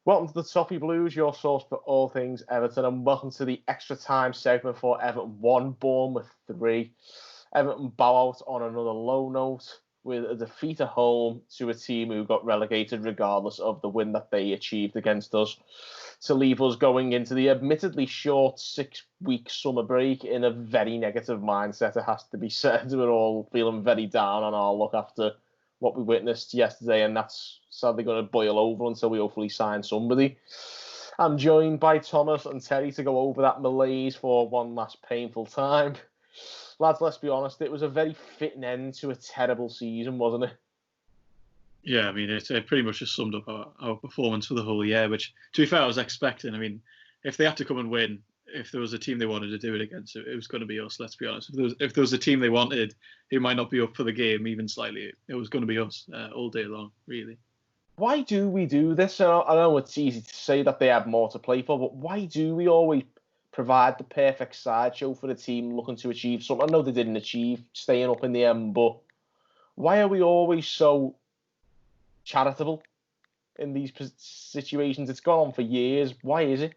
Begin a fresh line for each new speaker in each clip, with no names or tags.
Welcome to the Toffee Blues, your source for all things Everton, and welcome to the extra time segment for Everton 1, Bournemouth 3. Everton bow out on another low note with a defeat at home to a team who got relegated regardless of the win that they achieved against us, to leave us going into the admittedly short 6-week summer break in a very negative mindset, it has to be said. We're all feeling very down on our luck after what we witnessed yesterday, and that's sadly going to boil over until we hopefully sign somebody. I'm joined by Thomas and Terry to go over that malaise for one last painful time. Lads, let's be honest, it was a very fitting end to a terrible season, wasn't it?
Yeah, I mean, it pretty much just summed up our performance for the whole year, which, to be fair, I was expecting. I mean, if they had to come and win, if there was a team they wanted to do it against, it was going to be us, let's be honest. If there was a team they wanted who might not be up for the game even slightly, it was going to be us all day long, really.
Why do we do this? I know it's easy to say that they have more to play for, but why do we always provide the perfect sideshow for the team looking to achieve something? I know they didn't achieve staying up in the end, but why are we always so charitable in these situations? It's gone on for years. Why is it?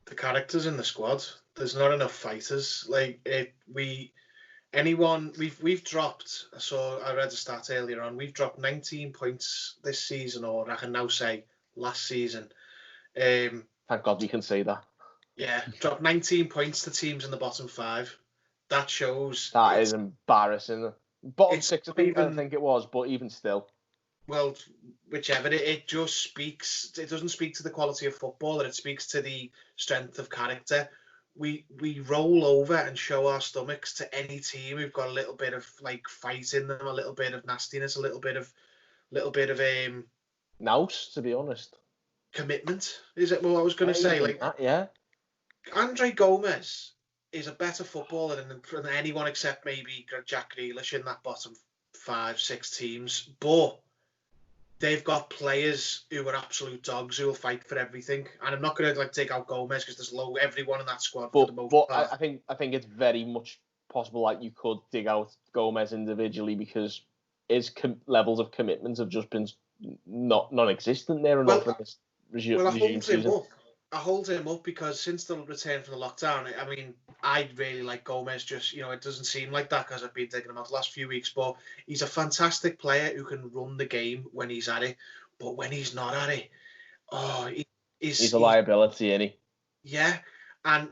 The characters in the squad. There's not enough fighters. We've dropped. I read a stat earlier on. We've dropped 19 points this season, or I can now say last season.
Thank God we can say that.
Yeah, dropped 19 points to teams in the bottom 5. That shows.
That is embarrassing. Bottom 6, I think it was, but even still.
Well, whichever, it just speaks. It doesn't speak to the quality of football, it speaks to the strength of character. We roll over and show our stomachs to any team who've got a little bit of fight in them, a little bit of nastiness, a little bit of
nous, to be honest.
Commitment. Is it? Well, I was going to say
yeah.
Andre Gomez is a better footballer than anyone except maybe Jack Grealish in that bottom 5-6 teams, but they've got players who are absolute dogs who will fight for everything. And I'm not going to take out Gomez because there's everyone in that squad for the most part.
I think it's very much possible that you could dig out Gomez individually because his levels of commitment have just been non-existent there enough in this regime.
I hold him up because since the return from the lockdown, I mean, I really like Gomez. Just, it doesn't seem like that because I've been digging him out the last few weeks, but he's a fantastic player who can run the game when he's at it. But when he's not at it, he's a
liability, isn't he?
Yeah, and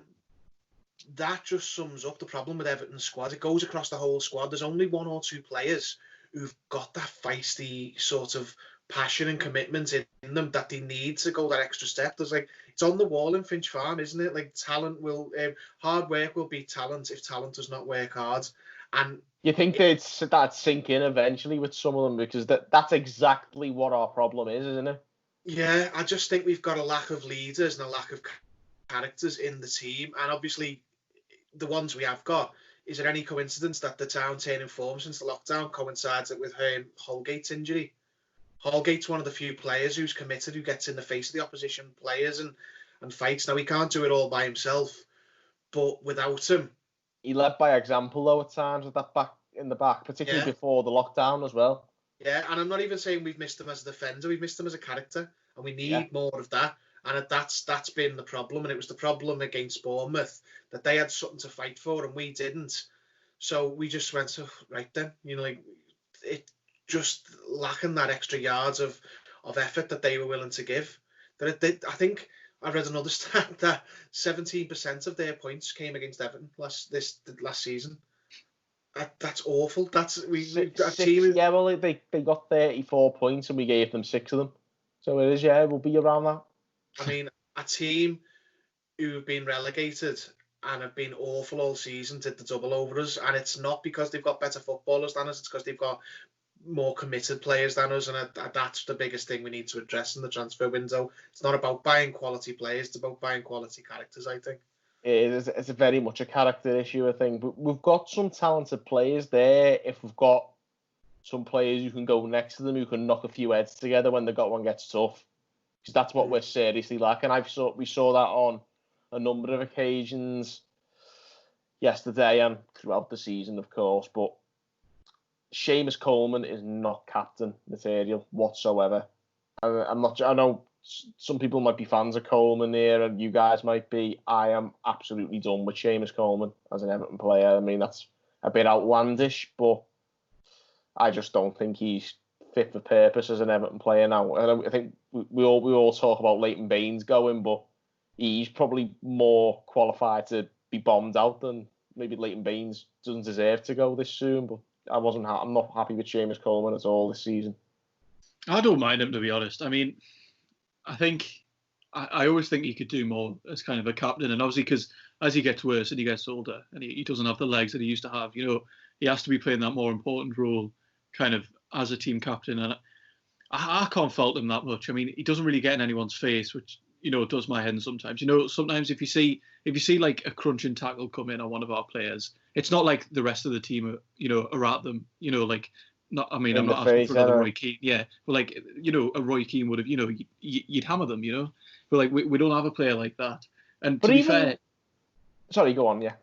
that just sums up the problem with Everton's squad. It goes across the whole squad. There's only 1 or 2 players who've got that feisty sort of passion and commitment in them that they need to go that extra step. There's it's on the wall in Finch Farm, isn't it? Talent will hard work will beat talent if talent does not work hard. And
you think that'd sink in eventually with some of them, because that's exactly what our problem is, isn't it?
Yeah, I just think we've got a lack of leaders and a lack of characters in the team, and obviously the ones we have got. Is it any coincidence that the town turning form since the lockdown coincides with Holgate's injury? Holgate's one of the few players who's committed, who gets in the face of the opposition players and fights. Now, he can't do it all by himself, but without him...
He led by example, though, at times, with that back in the back, particularly before the lockdown as well.
Yeah, and I'm not even saying we've missed him as a defender. We've missed him as a character, and we need more of that. And that's been the problem, and it was the problem against Bournemouth, that they had something to fight for, and we didn't. So we just went, right then, it just lacking that extra yards of effort that they were willing to give. I think I read another stat that 17% of their points came against Everton last season. That's awful.
Yeah, well, they got 34 points and we gave them 6 of them. So it is, we'll be around that.
I mean, a team who have been relegated and have been awful all season did the double over us, and it's not because they've got better footballers than us, it's because they've got more committed players than us, and that's the biggest thing we need to address in the transfer window. It's not about buying quality players, it's about buying quality characters, I think.
It's very much a character issue, I think, but we've got some talented players there. If we've got some players who can go next to them, who can knock a few heads together when the one gets tough, because that's what we're seriously lacking. We saw that on a number of occasions yesterday and throughout the season, of course, but Seamus Coleman is not captain material whatsoever. I know some people might be fans of Coleman here, and you guys might be. I am absolutely done with Seamus Coleman as an Everton player. I mean, that's a bit outlandish, but I just don't think he's fit for purpose as an Everton player now. And I think we all talk about Leighton Baines going, but he's probably more qualified to be bombed out than maybe Leighton Baines doesn't deserve to go this soon. But I'm not happy with Seamus Coleman at all this season.
I don't mind him, to be honest. I mean, I think I always think he could do more as kind of a captain, and obviously because as he gets worse and he gets older and he doesn't have the legs that he used to have, he has to be playing that more important role kind of as a team captain, and I can't fault him that much. I mean, he doesn't really get in anyone's face, which does my head in sometimes. Sometimes if you see like a crunching tackle come in on one of our players, it's not like the rest of the team are at them, like. Not, I mean, I'm not asking for another Roy Keane, yeah, but like, a Roy Keane would have, you'd hammer them, but like we don't have a player like that. And to be fair,
sorry, go on, yeah.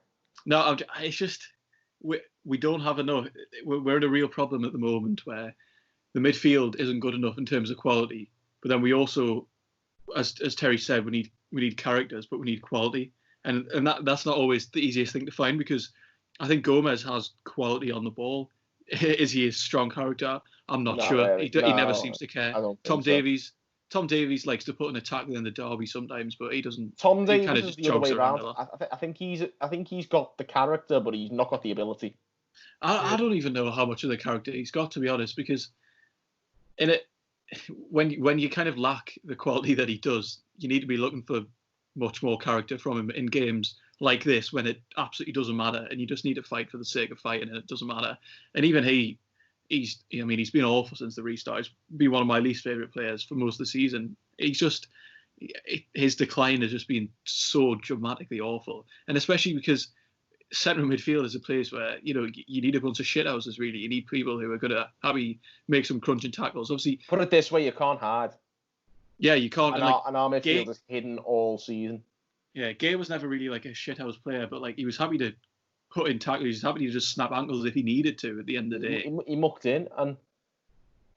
No, it's just we don't have enough. We're in a real problem at the moment where the midfield isn't good enough in terms of quality, but then we also, as Terry said, we need characters, but we need quality, and that's not always the easiest thing to find, because I think Gomez has quality on the ball. Is he a strong character? I'm not sure. Really. He never seems to care. Tom Davies likes to put in a tackle in the derby sometimes, but he doesn't.
Tom Davies is the other way around. I think he's got the character, but he's not got the ability.
I don't even know how much of the character he's got, to be honest, because when you kind of lack the quality that he does, you need to be looking for much more character from him in games like this, when it absolutely doesn't matter and you just need to fight for the sake of fighting and it doesn't matter. And even he's been awful since the restart. He's been one of my least favourite players for most of the season. His decline has just been so dramatically awful, and especially because centre midfield is a place where you need a bunch of shithouses. Really, you need people who are going to make some crunching tackles. Obviously,
put it this way, you can't hide.
Yeah, you can't.
And our midfield is hidden all season.
Yeah, Gay was never really like a shithouse player, but like he was happy to put in tackles. He was happy to just snap ankles if he needed to at the end of the day.
He mucked in, and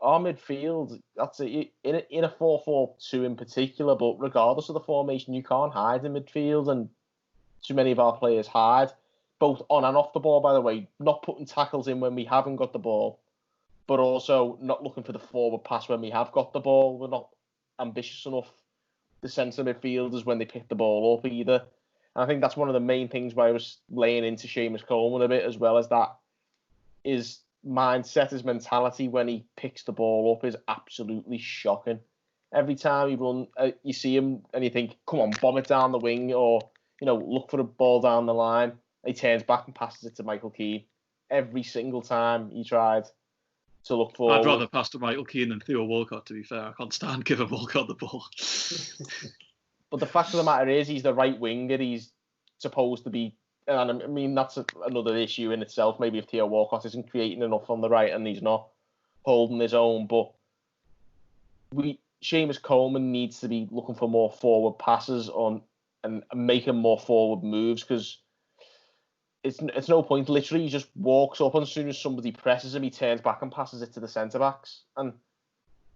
our midfield, that's it. In a 4-4-2 in particular, but regardless of the formation, you can't hide in midfield, and too many of our players hide, both on and off the ball, by the way. Not putting tackles in when we haven't got the ball, but also not looking for the forward pass when we have got the ball. We're not ambitious enough, the centre midfielders, when they pick the ball up either. And I think that's one of the main things why I was laying into Seamus Coleman a bit, as well as that. His mindset, his mentality when he picks the ball up is absolutely shocking. Every time he runs, you see him and you think, come on, bomb it down the wing, or look for the ball down the line. He turns back and passes it to Michael Keane. Every single time he tried to look forward.
I'd rather pass to Michael Keane than Theo Walcott, to be fair. I can't stand giving Walcott the ball.
But the fact of the matter is, he's the right winger. He's supposed to be, and I mean, that's another issue in itself. Maybe if Theo Walcott isn't creating enough on the right and he's not holding his own, but Seamus Coleman needs to be looking for more forward passes and making more forward moves, because it's no point. Literally, he just walks up, and as soon as somebody presses him, he turns back and passes it to the centre-backs. And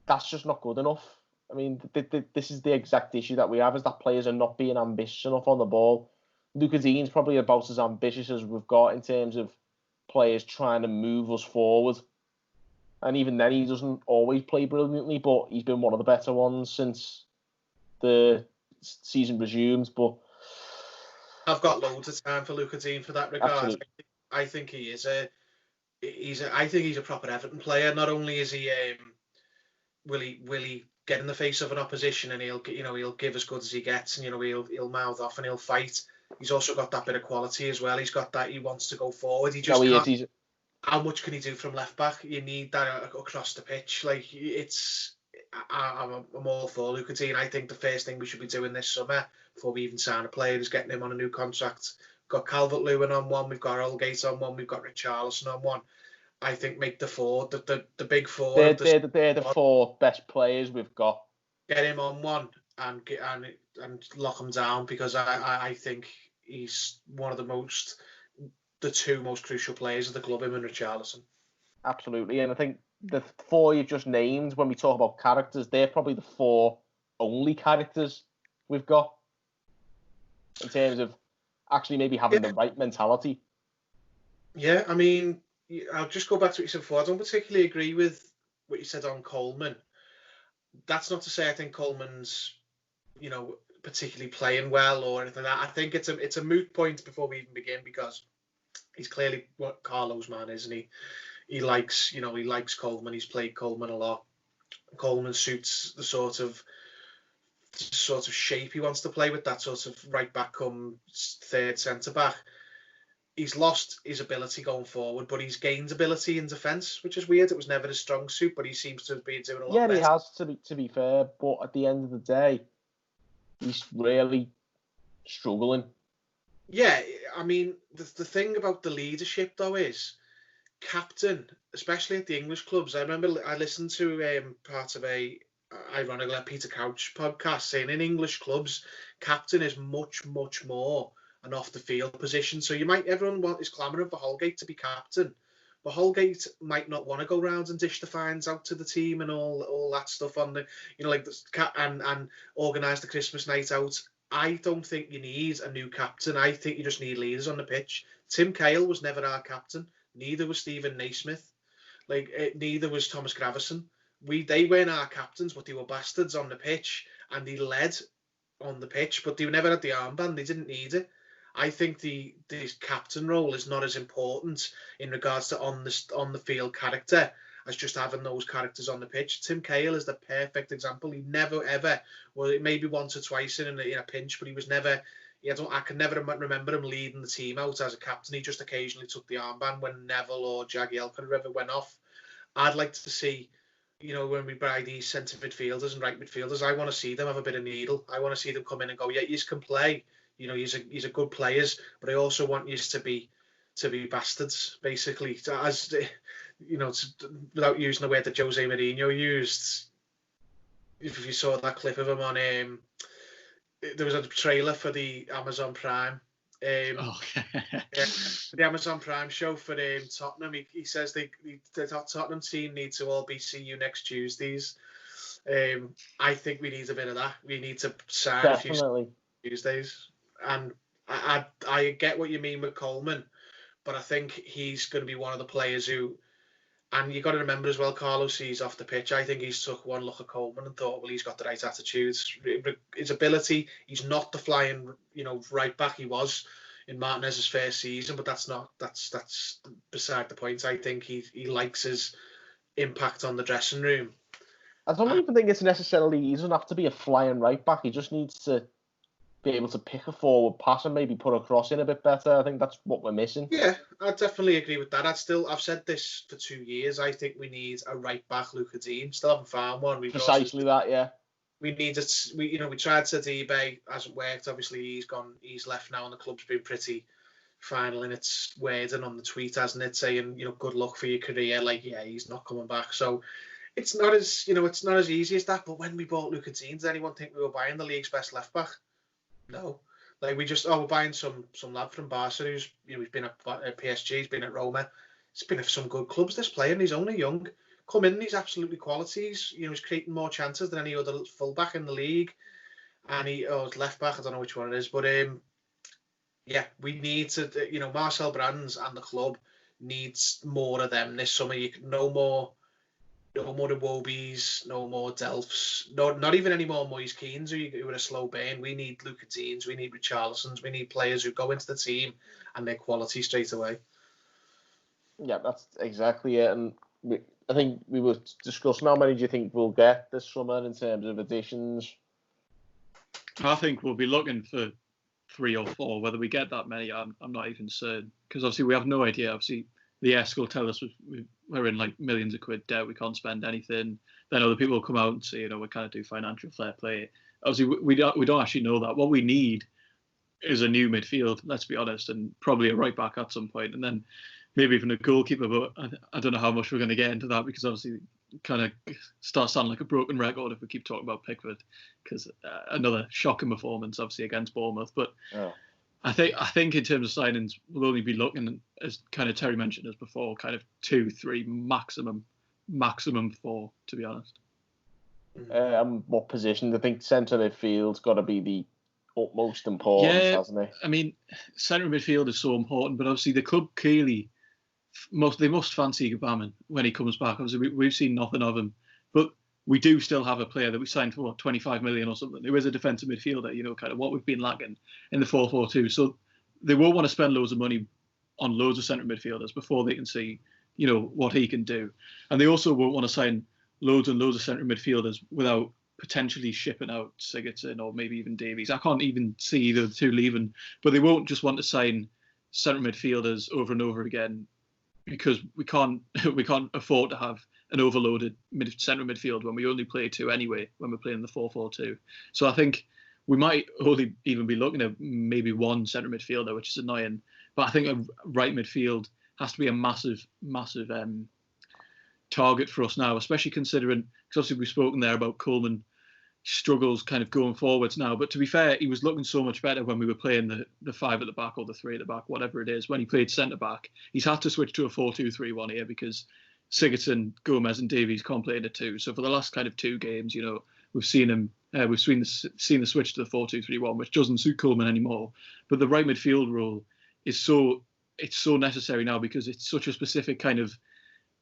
that's just not good enough. I mean, this is the exact issue that we have, is that players are not being ambitious enough on the ball. Luca Dean's probably about as ambitious as we've got in terms of players trying to move us forward. And even then, he doesn't always play brilliantly, but he's been one of the better ones since the season resumed. But
I've got loads of time for Luca Dean for that regard.
Absolutely.
I think he's a proper Everton player. Not only is he will he get in the face of an opposition and he'll give as good as he gets, and he'll mouth off and he'll fight. He's also got that bit of quality as well. He's got that, he wants to go forward. He just can't. How much can he do from left back? You need that across the pitch. Like, I'm all for Luca Dean. I think the first thing we should be doing this summer, before we even sign a player, is getting him on a new contract. We've got Calvert-Lewin on one, we've got Holgate on one, we've got Richarlison on one. I think make the four, the big four.
They're the four best players we've got.
Get him on one and lock him down, because I think he's one of the two most crucial players of the club, him and Richarlison.
Absolutely, and I think the four you've just named, when we talk about characters, they're probably the four only characters we've got in terms of actually maybe having the right mentality.
Yeah, I mean, I'll just go back to what you said before. I don't particularly agree with what you said on Coleman. That's not to say I think Coleman's, particularly playing well or anything like that. I think it's a moot point before we even begin, because he's clearly what Carlo's man, isn't he? He likes Coleman. He's played Coleman a lot. Coleman suits the sort of shape he wants to play with, that sort of right back come third centre back. He's lost his ability going forward, but he's gained ability in defence, which is weird. It was never his strong suit, but he seems to be doing a lot better.
Yeah, he has, to be fair, but at the end of the day, he's really struggling.
Yeah, I mean, the thing about the leadership, though, is captain, especially at the English clubs. I remember I listened to part of ironically, a Peter Couch podcast saying in English clubs, captain is much, much more an off the field position. So everyone is clamouring for Holgate to be captain, but Holgate might not want to go round and dish the fines out to the team and all that stuff on the, and organise the Christmas night out. I don't think you need a new captain. I think you just need leaders on the pitch. Tim Cahill was never our captain. Neither was Stephen Naismith. Neither was Thomas Gravison. They weren't our captains, but they were bastards on the pitch, and they led on the pitch, but they never had the armband. They didn't need it. I think the captain role is not as important in regards to on the field character as just having those characters on the pitch. Tim Cahill is the perfect example. He never ever, well, maybe once or twice in a pinch, but he was never. I can never remember him leading the team out as a captain. He just occasionally took the armband when Neville or Jagielka or whoever went off. I'd like to see, when we buy these centre midfielders and right midfielders, I want to see them have a bit of needle. I want to see them come in and go, yeah, you can play. He's a good players, but I also want you to be bastards, basically. As without using the word that Jose Mourinho used, if you saw that clip of him on, there was a trailer for the Amazon Prime. The Amazon Prime show for Tottenham. He says the Tottenham team need to all be see you next Tuesdays. I think we need a bit of that. We need to sign a few Tuesdays. And I get what you mean with Coleman, but I think he's going to be one of the players who, and you've got to remember as well, Carlos sees off the pitch. I think he's took one look at Coleman and thought, well, he's got the right attitudes. His ability, he's not the flying, right back he was in Martinez's first season, but that's beside the point. I think he likes his impact on the dressing room.
I don't even think it's necessarily, he doesn't have to be a flying right back. He just needs to be able to pick a forward pass and maybe put a cross in a bit better. I think that's what we're missing.
Yeah, I definitely agree with that. I've said this for 2 years. I think we need a right back, Luca Dean. Still haven't found one.
Precisely that, yeah.
We need it. We tried to eBay, hasn't worked. Obviously, he's left now, and the club's been pretty final in its wording on the tweet, hasn't it? Saying, good luck for your career. He's not coming back. So it's not as it's not as easy as that. But when we bought Luca Dean, did anyone think we were buying the league's best left back? No, we're buying some lad from Barca who's he's been at PSG, he's been at Roma, he's been at some good clubs. This player, and he's only young. Come in, he's absolutely qualities. He's creating more chances than any other fullback in the league, and left back. I don't know which one it is, but we need to. Marcel Brands and the club needs more of them this summer. No more Iwobies, no more Delphs, not even any more Moise Keanes who are a slow burn. We need Luca Deans, we need Richarlisons, we need players who go into the team and they're quality straight away.
Yeah, that's exactly it. And I think we were discussing how many do you think we'll get this summer in terms of additions?
I think we'll be looking for 3 or 4. Whether we get that many, I'm not even certain, because obviously we have no idea. Obviously, the ESC will tell us we're in millions of quid debt, we can't spend anything. Then other people will come out and say, we kind of do financial fair play. Obviously, we don't actually know that. What we need is a new midfield, let's be honest, and probably a right back at some point, and then maybe even a goalkeeper. But I don't know how much we're going to get into that, because obviously it kind of starts sounding like a broken record if we keep talking about Pickford, because another shocking performance, obviously, against Bournemouth. But I think in terms of signings, we'll only be looking, as kind of Terry mentioned as before, kind of 2, 3, maximum 4, to be honest.
What position? I think centre midfield's got to be the utmost importance, hasn't it?
I mean, centre midfield is so important, but obviously the club clearly must fancy Gbamin when he comes back. Obviously, we've seen nothing of him, but we do still have a player that we signed for 25 million or something, who is a defensive midfielder. Kind of what we've been lacking in the 4-4-2. So they will want to spend loads of money on loads of centre midfielders before they can see, what he can do, and they also won't want to sign loads and loads of centre midfielders without potentially shipping out Sigurdsson or maybe even Davies. I can't even see either of the two leaving, but they won't just want to sign centre midfielders over and over again, because we can't afford to have an overloaded centre midfield when we only play two anyway when we're playing the 4-4-2. So I think we might only even be looking at maybe one centre midfielder, which is annoying. But I think a right midfield has to be a massive target for us now, especially considering, because obviously we've spoken there about Coleman struggles kind of going forwards now. But to be fair, he was looking so much better when we were playing the 5 at the back or the 3 at the back, whatever it is. When he played centre back, he's had to switch to a 4-2-3-1 here because Sigurdsson, Gomez, and Davies can't play in a 2. So for the last kind of 2 games, we've seen him. We've seen the switch to the 4-2-3-1, which doesn't suit Coleman anymore. But the right midfield role is so necessary now because it's such a specific kind of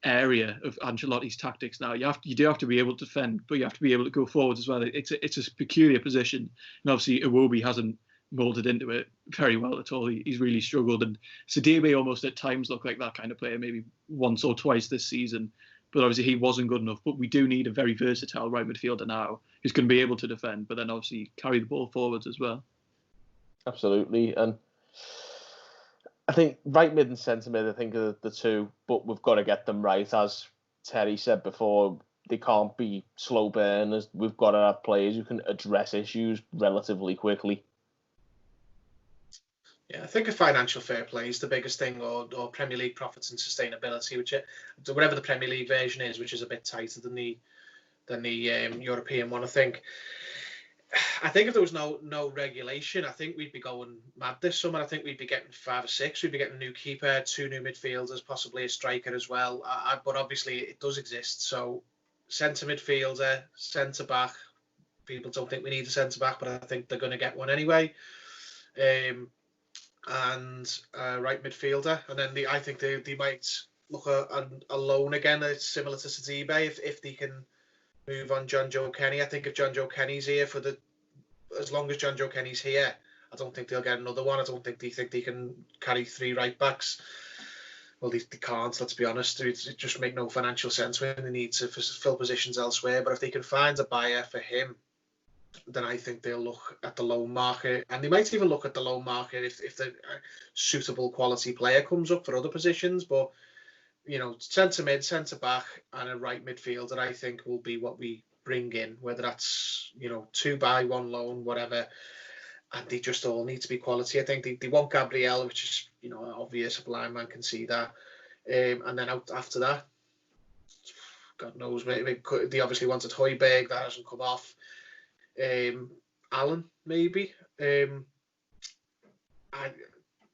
area of Ancelotti's tactics now. You do have to be able to defend, but you have to be able to go forwards as well. It's a peculiar position, and obviously Iwobi hasn't molded into it very well at all. He's really struggled, and Sidibe almost at times looked like that kind of player, maybe once or twice this season. But obviously he wasn't good enough. But we do need a very versatile right midfielder now who's going to be able to defend, but then obviously carry the ball forwards as well.
Absolutely, and I think right mid and centre mid, I think, are the two, but we've got to get them right. As Terry said before, they can't be slow burners. We've got to have players who can address issues relatively quickly.
Yeah, I think a financial fair play is the biggest thing, or Premier League profits and sustainability, whatever the Premier League version is, which is a bit tighter than the European one. I think if there was no regulation, I think we'd be going mad this summer. I think we'd be getting 5 or 6. We'd be getting a new keeper, 2 new midfielders, possibly a striker as well. But obviously it does exist. So centre midfielder, centre back. People don't think we need a centre back, but I think they're going to get one anyway. And right midfielder, and then I think they might look at a loan again. It's similar to Sidibe if they can move on John Joe Kenny. I think if John Joe Kenny's here as long as John Joe Kenny's here, I don't think they'll get another one. I don't think they can carry 3 right backs. Well, they can't. Let's be honest. It just make no financial sense when they need to fill positions elsewhere. But if they can find a buyer for him, then I think they'll look at the loan market, and they might even look at the loan market if the suitable quality player comes up for other positions. But centre mid, centre back, and a right midfielder, I think will be what we bring in, whether that's 2 buy, 1 loan, whatever. And they just all need to be quality. I think they want Gabriel, which is obvious, a blind man can see that. And then out after that, God knows, maybe they obviously wanted Højbjerg, that hasn't come off. Allen, maybe. I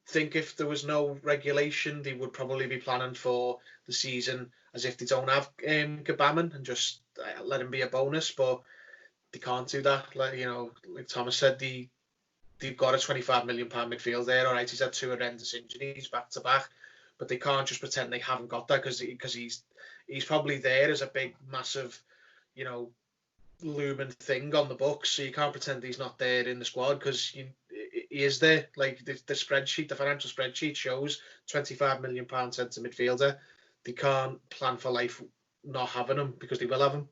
think if there was no regulation, they would probably be planning for the season as if they don't have Gbamin and just let him be a bonus. But they can't do that. Like Thomas said, they've got a £25 million midfield there. All right, he's had 2 horrendous injuries back to back, but they can't just pretend they haven't got that because he's probably there as a big, massive, looming thing on the books. So you can't pretend he's not there in the squad because he is there. Like the spreadsheet, the financial spreadsheet shows £25 million centre midfielder. They can't plan for life not having him because they will have him.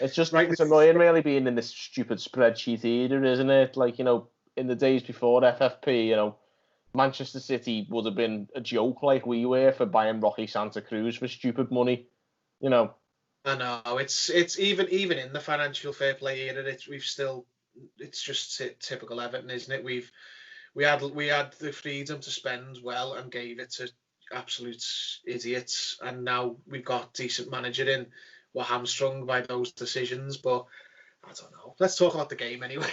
It's just it's annoying really being in this stupid spreadsheet either, isn't it? Like, in the days before FFP, Manchester City would have been a joke like we were for buying Rocky Santa Cruz for stupid money,
I know it's even in the financial fair play era. It's just typical Everton, isn't it? We had the freedom to spend well and gave it to absolute idiots, and now we've got decent manager in. We're hamstrung by those decisions, but I don't know. Let's talk about the game anyway.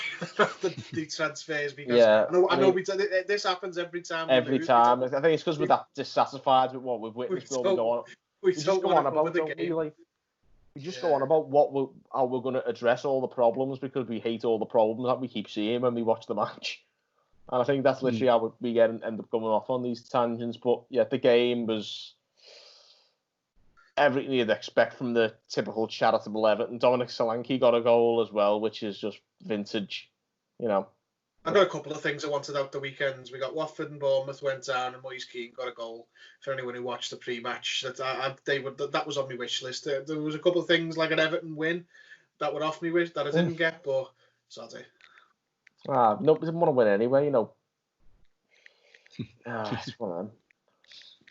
the transfers, because I know this happens every time.
Every time. I think it's because we're that dissatisfied with what we've witnessed. We just go on about the game. We just go on about how we're going to address all the problems because we hate all the problems that we keep seeing when we watch the match. And I think that's literally how we end up going off on these tangents. But yeah, the game was everything you'd expect from the typical charitable Everton. Dominic Solanke got a goal as well, which is just vintage,
I got a couple of things I wanted out the weekends. We got Watford and Bournemouth went down, and Moise Keane got a goal. For anyone who watched the pre-match, that was on my wish list. There was a couple of things like an Everton win that were off my wish that I didn't get, but sorry.
No, didn't want to win anyway, It's one of them.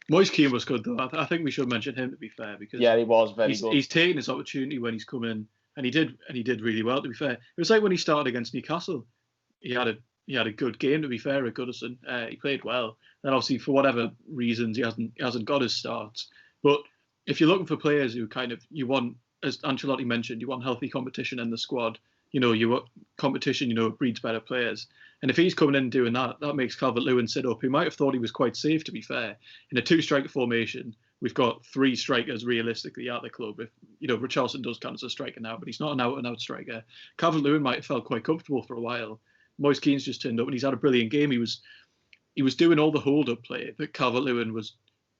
Moise Keane was good though. I think we should mention him, to be fair, because
he was very good.
He's taken his opportunity when he's come in, and he did really well. To be fair, it was like when he started against Newcastle. He had a good game, to be fair, at Goodison. He played well. And obviously, for whatever reasons, he hasn't got his starts. But if you're looking for players who you want, as Ancelotti mentioned, you want healthy competition in the squad. You want competition, breeds better players. And if he's coming in and doing that, that makes Calvert-Lewin sit up, who might have thought he was quite safe, to be fair. In a two-striker formation, we've got three strikers realistically at the club. If Richarlison does count as a striker now, but he's not an out-and-out striker. Calvert-Lewin might have felt quite comfortable for a while. Moise Keane's just turned up and he's had a brilliant game. He was doing all the hold-up play that Calvert-Lewin was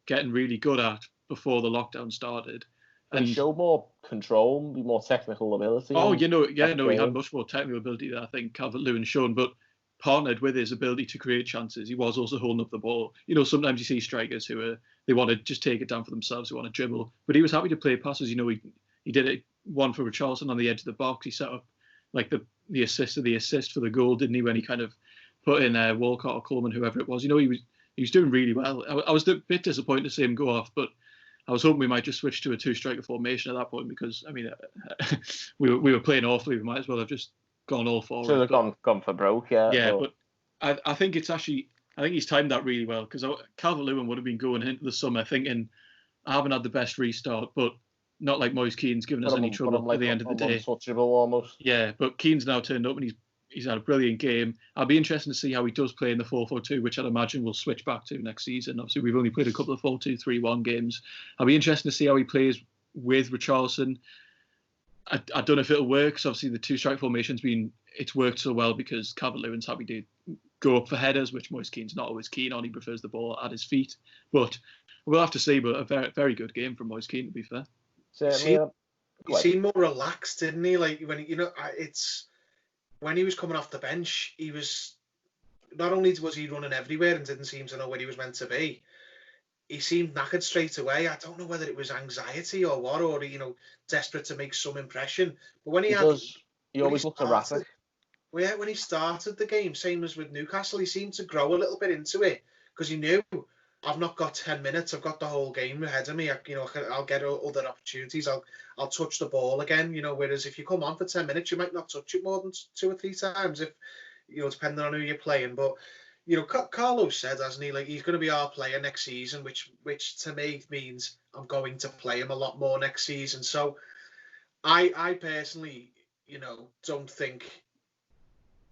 getting really good at before the lockdown started.
And he showed more control, more technical ability.
Oh, he had much more technical ability than I think Calvert-Lewin's shown, but partnered with his ability to create chances, he was also holding up the ball. Sometimes you see strikers who they want to just take it down for themselves, who want to dribble, but he was happy to play passes. He did it one for Richarlison on the edge of the box. He set up like the assist for the goal, didn't he? When he kind of put in Walcott or Coleman, whoever it was. He was doing really well. I was a bit disappointed to see him go off, but I was hoping we might just switch to a two-striker formation at that point because we were playing awfully. We might as well have just gone all forward.
Should have gone for broke, yeah.
Yeah, but I think he's timed that really well because Calvert-Lewin would have been going into the summer thinking I haven't had the best restart, but not like Moise Keane's given us any trouble at the end of the day.
Untouchable almost.
Yeah, but Keane's now turned up and he's had a brilliant game. I'll be interested to see how he does play in the 4-4-2, which I'd imagine we'll switch back to next season. Obviously, we've only played a couple of 4-2-3-1 games. I'll be interested to see how he plays with Richarlison. I don't know if it'll work, because obviously the two-strike formation's it's worked so well because Calvert-Lewin's happy to go up for headers, which Moise Keane's not always keen on. He prefers the ball at his feet. But we'll have to see, but a very, very good game from Moise Keane, to be fair.
He seemed more relaxed, didn't he? Like when when he was coming off the bench, he was not only was he running everywhere and didn't seem to know where he was meant to be. He seemed knackered straight away. I don't know whether it was anxiety or what, or desperate to make some impression. But when he
always looked erratic.
Well, yeah, when he started the game, same as with Newcastle, he seemed to grow a little bit into it because he knew, I've not got 10 minutes. I've got the whole game ahead of me. I'll get other opportunities. I'll touch the ball again. Whereas if you come on for 10 minutes, you might not touch it more than 2 or 3 times, if depending on who you're playing. But Carlo said, hasn't he? Like he's going to be our player next season, which to me means I'm going to play him a lot more next season. So I personally, don't think.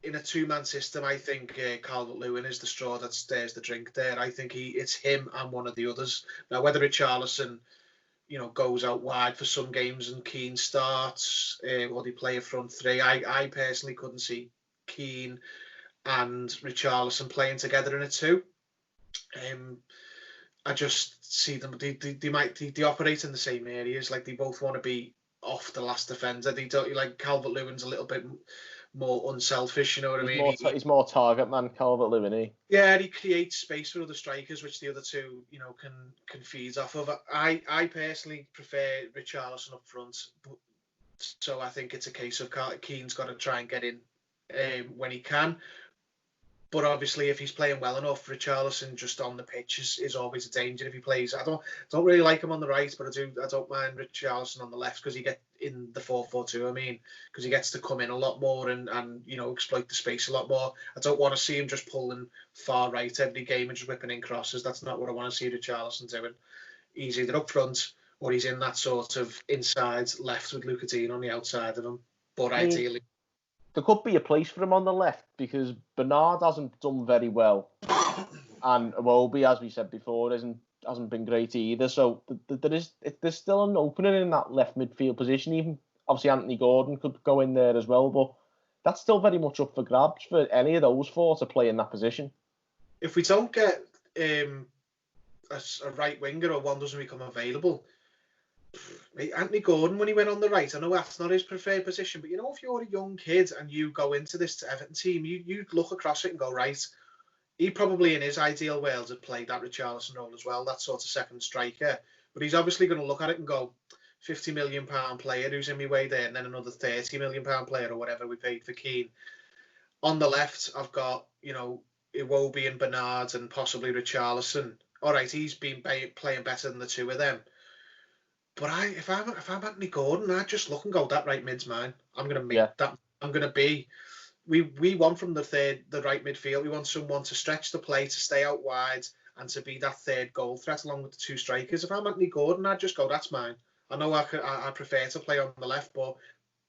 In a 2-man system, I think Calvert-Lewin is the straw that stirs the drink there. I think it's him and one of the others. Now, whether Richarlison, goes out wide for some games and Keane starts, or they play a front three, I personally couldn't see Keane and Richarlison playing together in a 2. I just see them. They operate in the same areas. Like they both want to be off the last defender. They don't like Calvert-Lewin's a little bit more unselfish, you know what I mean?
He's more target man, Calvert-Lewin, eh?
Yeah, he creates space for other strikers, which the other two, can feed off of. I personally prefer Richarlison up front, so I think it's a case of Keane's got to try and get in when he can. But obviously, if he's playing well enough, Richarlison just on the pitch is always a danger if he plays. I don't really like him on the right, but I don't mind Richarlison on the left because he get in the 4-4-2. I mean, because he gets to come in a lot more and exploit the space a lot more. I don't want to see him just pulling far right every game and just whipping in crosses. That's not what I want to see Richarlison doing. He's either up front or he's in that sort of inside left with Luca Dean on the outside of him. But ideally, there
could be a place for him on the left because Bernard hasn't done very well And Iwobi, as we said before, hasn't been great either. So there's still an opening in that left midfield position. Even obviously Anthony Gordon could go in there as well, but that's still very much up for grabs for any of those four to play in that position.
If we don't get a right winger or one doesn't become available, Anthony Gordon, when he went on the right, I know that's not his preferred position, but if you're a young kid and you go into this Everton team, you'd look across it and go, right, he probably in his ideal world had played that Richarlison role as well, that sort of second striker. But he's obviously going to look at it and go, £50 million player who's in my way there, and then another £30 million player or whatever we paid for Keane. On the left, I've got, Iwobi and Bernard and possibly Richarlison. All right, he's been playing better than the two of them. But if I'm Anthony Gordon, I just look and go, that right mid's mine. I'm going to make that. I'm going to be. We want from the right midfield. We want someone to stretch the play, to stay out wide, and to be that third goal threat along with the two strikers. If I'm Anthony Gordon, I'd just go, that's mine. I know I prefer to play on the left, but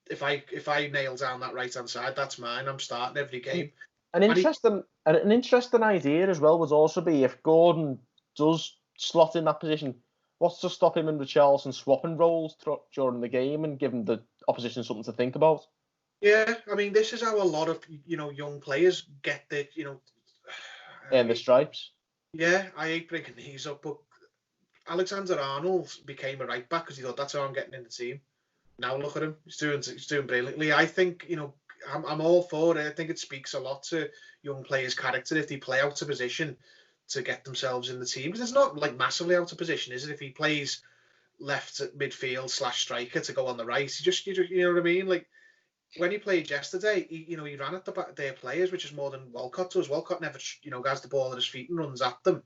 if I nail down that right hand side, that's mine. I'm starting every game.
An interesting idea as well would also be if Gordon does slot in that position, what's to stop him and Richarlison swapping roles during the game and giving the opposition something to think about?
Yeah, I mean, this is how a lot of young players get the
and the stripes.
Yeah, I hate bringing these up, but Alexander Arnold became a right back because he thought that's how I'm getting in the team. Now look at him; he's doing brilliantly. I think I'm all for it. I think it speaks a lot to young players' character if they play out of position to get themselves in the team. Because it's not like massively out of position, is it? If he plays left midfield / striker to go on the right, you know what I mean, like. When he played yesterday, he ran at the back of their players, which is more than Walcott does. Walcott never, has the ball at his feet and runs at them.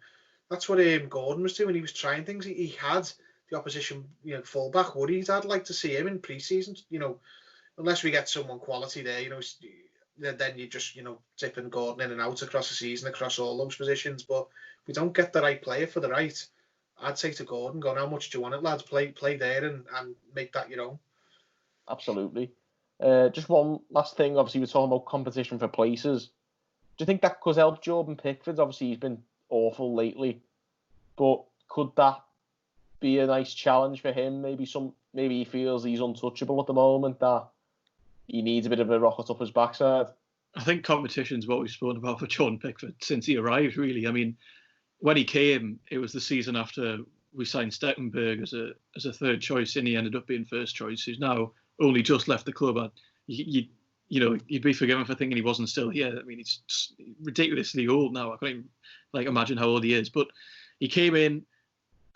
That's what Gordon was doing. He was trying things. He had the opposition, fullback worried. I'd like to see him in pre-season. Unless we get someone quality there, then you just, tipping Gordon in and out across the season, across all those positions. But if we don't get the right player for the right, I'd say to Gordon, go, how much do you want it, lads? Play there and make that your own.
Absolutely. Just one last thing. Obviously, we're talking about competition for places. Do you think that could help Jordan Pickford? Obviously, he's been awful lately, but could that be a nice challenge for him? Maybe he feels he's untouchable at the moment, that he needs a bit of a rocket up his backside.
I think competition's what we've spoken about for Jordan Pickford since he arrived, really. I mean, when he came, it was the season after we signed Stecklenburg as a third choice, and he ended up being first choice. He's now only just left the club. You'd be forgiven for thinking he wasn't still here. I mean, he's ridiculously old now. I can't even imagine how old he is. But he came in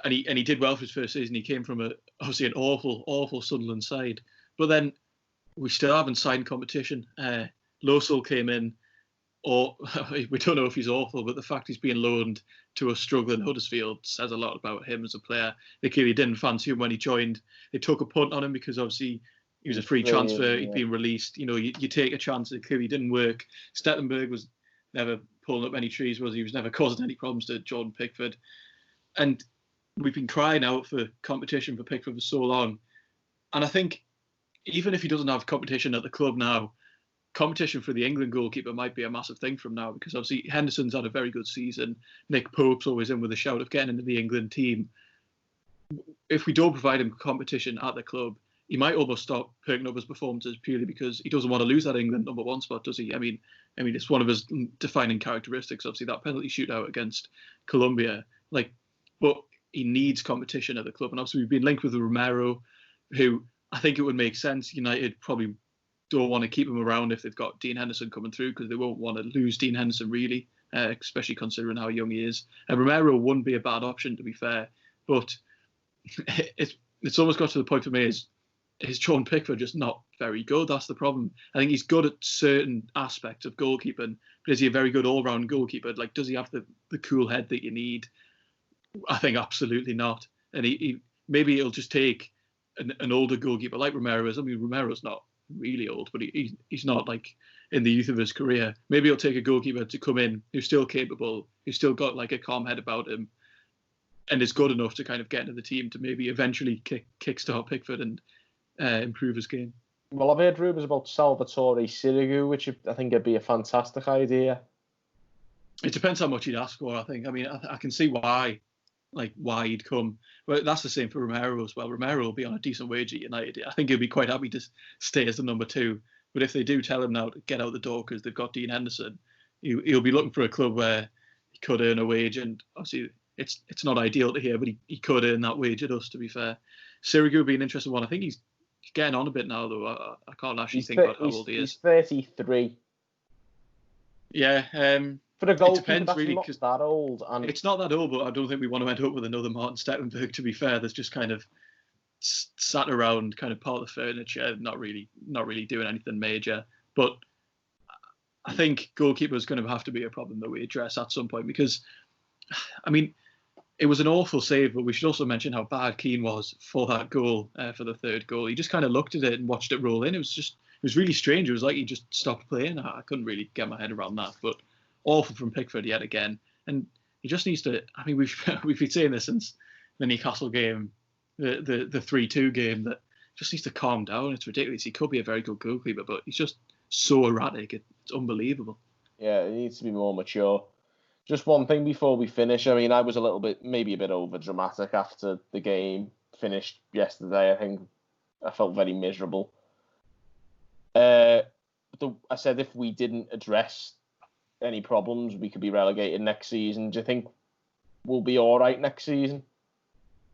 and he did well for his first season. He came from obviously an awful Sunderland side. But then we still haven't signed competition. Losel came in, or we don't know if he's awful, but the fact he's being loaned to a struggling Huddersfield says a lot about him as a player. They clearly didn't fancy him when he joined. They took a punt on him because obviously he was a free transfer. He'd been released. You take a chance. It clearly didn't work. Stecklenburg was never pulling up any trees, was he? He was never causing any problems to Jordan Pickford. And we've been crying out for competition for Pickford for so long. And I think even if he doesn't have competition at the club now, competition for the England goalkeeper might be a massive thing from now, because obviously Henderson's had a very good season. Nick Pope's always in with a shout of getting into the England team. If we don't provide him competition at the club, he might almost stop perking up his performances purely because he doesn't want to lose that England number one spot, does he? I mean, it's one of his defining characteristics. Obviously, that penalty shootout against Colombia, but he needs competition at the club. And obviously, we've been linked with Romero, who I think it would make sense. United probably don't want to keep him around if they've got Dean Henderson coming through, because they won't want to lose Dean Henderson really, especially considering how young he is. And Romero wouldn't be a bad option, to be fair, but it's almost got to the point for me is Jordan Pickford just not very good? That's the problem. I think he's good at certain aspects of goalkeeping, but is he a very good all-round goalkeeper? Does he have the cool head that you need? I think absolutely not. And he maybe he'll just take an older goalkeeper like Romero is. I mean, Romero's not really old, but he's not in the youth of his career. Maybe he'll take a goalkeeper to come in who's still capable, who's still got a calm head about him, and is good enough to kind of get into the team to maybe eventually kickstart Pickford and improve his game.
Well, I've heard rumours about Salvatore Sirigu, which I think would be a fantastic idea.
It depends how much he'd ask for, I think. I mean, I can see why he'd come. But that's the same for Romero as well. Romero will be on a decent wage at United. I think he'll be quite happy to stay as the number 2. But if they do tell him now to get out the door because they've got Dean Henderson, he'll be looking for a club where he could earn a wage. And obviously, it's not ideal to hear, but he could earn that wage at us, to be fair. Sirigu would be an interesting one. I think he's getting on a bit now, though. I can't actually think about how old he is.
He's 33.
Yeah.
For a goalkeeper, that's really, not that old. And
it's not that old, but I don't think we want to end up with another Martin Stecklenburg, to be fair. That's just kind of sat around, kind of part of the furniture, not really doing anything major. But I think goalkeeper is going to have to be a problem that we address at some point, because, I mean, it was an awful save, but we should also mention how bad Keane was for that goal, for the third goal. He just kind of looked at it and watched it roll in. It was really strange. It was like he just stopped playing. I couldn't really get my head around that, but awful from Pickford yet again. And he just needs to, I mean, we've been saying this since the Newcastle game, the 3-2 game, that just needs to calm down. It's ridiculous. He could be a very good goalkeeper, but he's just so erratic. It's unbelievable.
Yeah, he needs to be more mature. Just one thing before we finish. I mean, I was maybe a bit over dramatic after the game finished yesterday. I think I felt very miserable. I said if we didn't address any problems, we could be relegated next season. Do you think we'll be all right next season?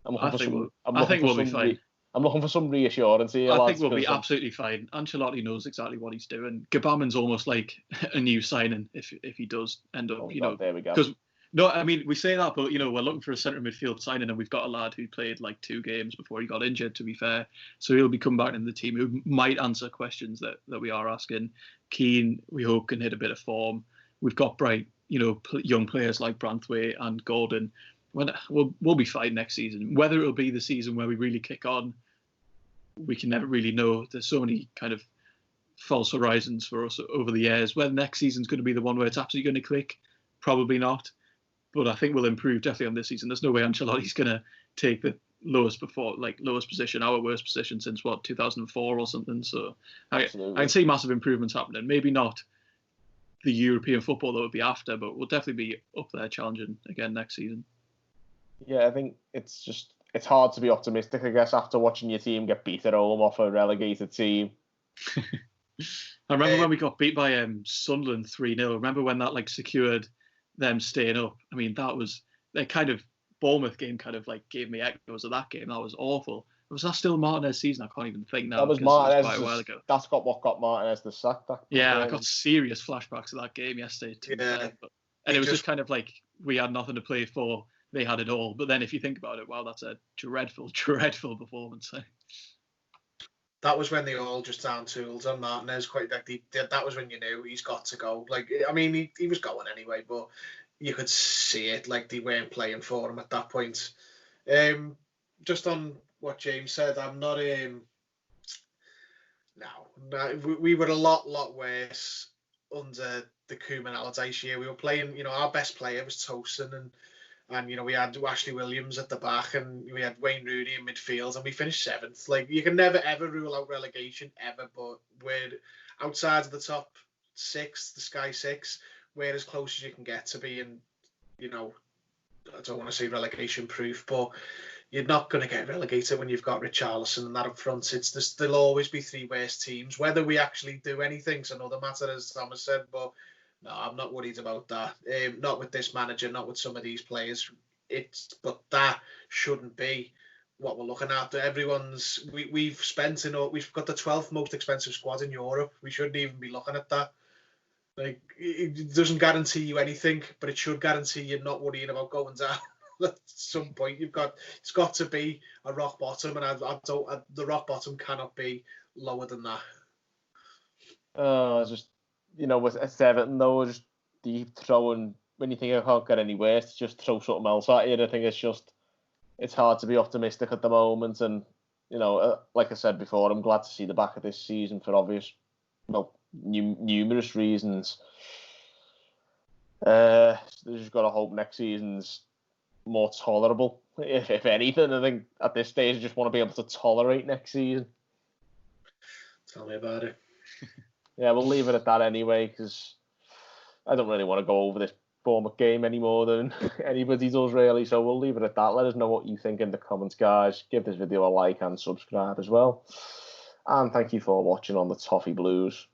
I think we'll be fine.
I'm looking for some reassurance here.
I think we'll be absolutely fine. Ancelotti knows exactly what he's doing. Gabaman's almost like a new signing if he does end up,
there we go.
Because no, I mean, we say that, but we're looking for a centre midfield signing, and we've got a lad who played like 2 games before he got injured, to be fair. So he'll be coming back in the team, who might answer questions that we are asking. Keane, we hope, can hit a bit of form. We've got bright, young players like Branthwaite and Gordon. We'll be fine next season. Whether it'll be the season where we really kick on, we can never really know. There's so many kind of false horizons for us over the years. Whether next season's going to be the one where it's absolutely going to click, probably not. But I think we'll improve definitely on this season. There's no way Ancelotti's going to take the lowest position, our worst position since 2004 or something. So I can see massive improvements happening. Maybe not the European football that would be after, but we'll definitely be up there challenging again next season.
Yeah, I think it's hard to be optimistic, I guess, after watching your team get beat at home off a relegated team.
I remember when we got beat by Sunderland 3-0. Remember when that secured them staying up? I mean, that was the kind of Bournemouth game kind of gave me echoes of that game. That was awful. Was that still Martinez's season? I can't even think now.
That was Martinez.
Quite a while ago.
That's what got Martinez the sack.
I got serious flashbacks of that game yesterday. And it was just kind of like we had nothing to play for. They had it all. But then if you think about it, wow, that's a dreadful, dreadful performance.
That was when they all just down tools on Martinez. That was when you knew he's got to go. I mean, he was going anyway, but you could see it. They weren't playing for him at that point. Just on what James said, I'm not. No, we were a lot worse under the Koeman Allardyce year. We were playing. Our best player was Tosin, and we had Ashley Williams at the back, and we had Wayne Rooney in midfield, and we finished 7th. You can never ever rule out relegation ever, but we're outside of the top 6, the Sky 6. We're as close as you can get to being, I don't want to say relegation proof, but you're not going to get relegated when you've got Richarlison and that up front. There'll always be 3 worst teams. Whether we actually do anything's another matter, as Thomas said, but no, I'm not worried about that. Not with this manager, not with some of these players. But that shouldn't be what we're looking at. We've got the 12th most expensive squad in Europe. We shouldn't even be looking at that. It doesn't guarantee you anything, but it should guarantee you're not worrying about going down. At some point, it's got to be a rock bottom, and the rock bottom cannot be lower than that.
With Everton though, just deep throwing when you think it can't get any worse, just throw something else at you. I think it's hard to be optimistic at the moment, and like I said before, I'm glad to see the back of this season for obvious, numerous reasons. They just got to hope next season's more tolerable, if anything. I think at this stage, I just want to be able to tolerate next season.
Tell me about it.
Yeah, we'll leave it at that anyway, because I don't really want to go over this Bournemouth game any more than anybody does, really. So we'll leave it at that. Let us know what you think in the comments, guys. Give this video a like and subscribe as well. And thank you for watching on the Toffee Blues.